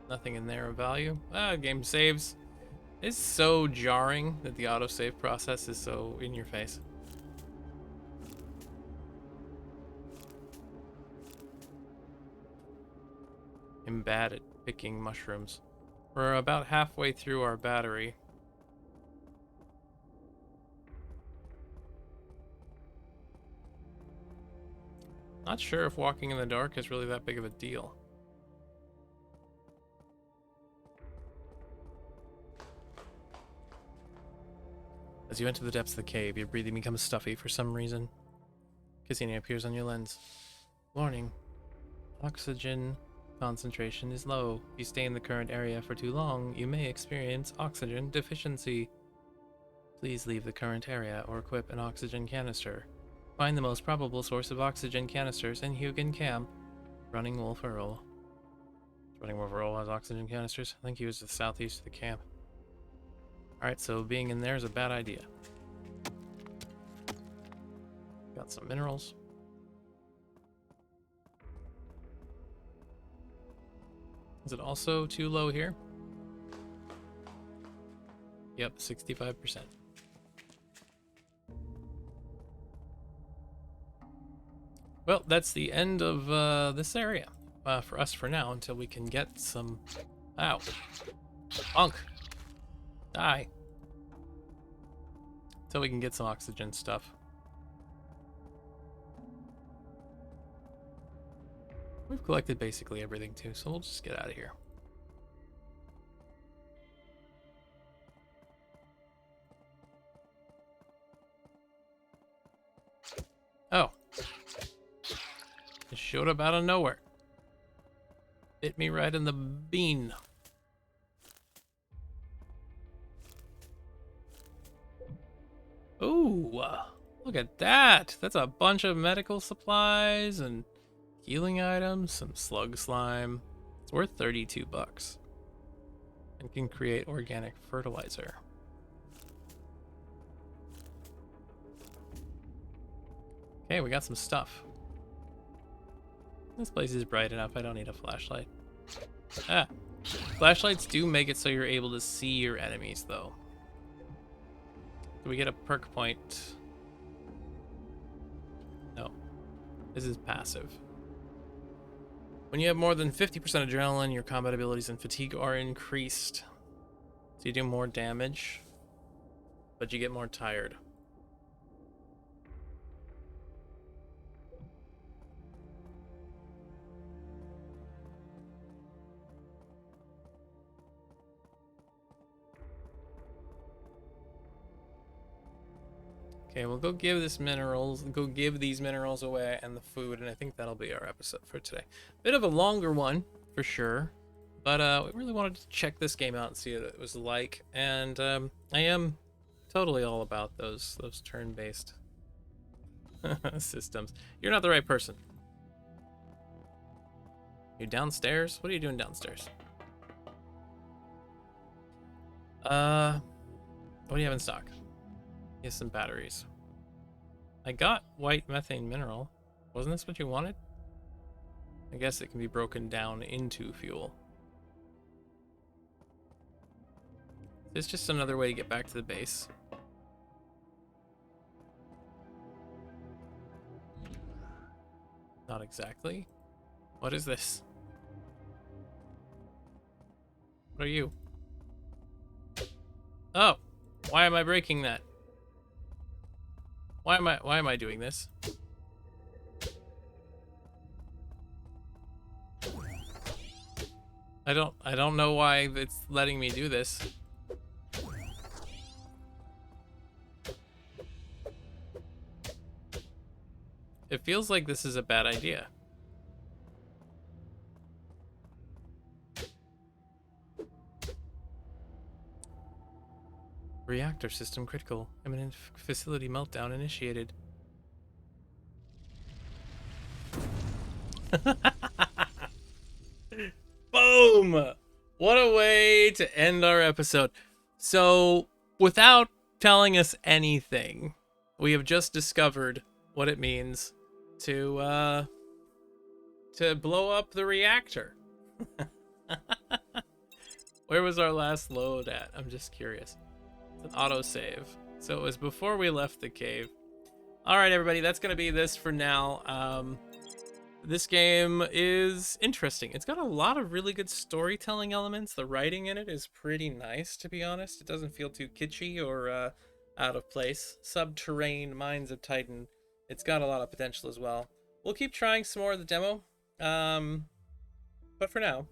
S1: Nothing in there of value. Ah, game saves. It's so jarring that the autosave process is so in your face. I'm bad at picking mushrooms. We're about halfway through our battery. Not sure if walking in the dark is really that big of a deal. As you enter the depths of the cave, your breathing becomes stuffy for some reason. Cassini appears on your lens. Warning. Oxygen concentration is low. If you stay in the current area for too long, you may experience oxygen deficiency. Please leave the current area or equip an oxygen canister. Find the most probable source of oxygen canisters in Huygens Camp. Running Wolf Earl. Running overall has oxygen canisters. I think he was to the southeast of the camp. Alright, so being in there is a bad idea. Got some minerals. Is it also too low here? Yep, 65%. Well, that's the end of this area for us for now until we can get some... Ow. Punk. Die. Until we can get some oxygen stuff. We've collected basically everything too, so we'll just get out of here. Oh. It showed up out of nowhere. Hit me right in the bean. Ooh, look at that. That's a bunch of medical supplies and healing items, some slug slime. It's worth 32 bucks. And can create organic fertilizer. Okay, we got some stuff. This place is bright enough, I don't need a flashlight. Ah, flashlights do make it so you're able to see your enemies, though. Do we get a perk point? No. This is passive. When you have more than 50% adrenaline, your combat abilities and fatigue are increased. So you do more damage, but you get more tired. Okay, we'll go give these minerals away and the food, and I think that'll be our episode for today. Bit of a longer one, for sure, but we really wanted to check this game out and see what it was like, and I am totally all about those turn-based systems. You're not the right person. You're downstairs? What are you doing downstairs? What do you have in stock? Here's some batteries. I got white methane mineral. Wasn't this what you wanted? I guess it can be broken down into fuel. It's just another way to get back to the base. Not exactly. What is this? What are you? Oh, why am I breaking that? Why am I doing this? I don't know why it's letting me do this. It feels like this is a bad idea. Reactor system critical. Imminent facility meltdown initiated. Boom! What a way to end our episode. So, without telling us anything, we have just discovered what it means to blow up the reactor. Where was our last load at? I'm just curious. It's an autosave. So it was before we left the cave. Alright, everybody, that's going to be this for now. This game is interesting. It's got a lot of really good storytelling elements. The writing in it is pretty nice, to be honest. It doesn't feel too kitschy or out of place. Subterrain, Mines of Titan. It's got a lot of potential as well. We'll keep trying some more of the demo. But for now,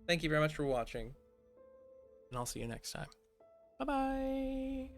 S1: thank you very much for watching. And I'll see you next time. Bye-bye.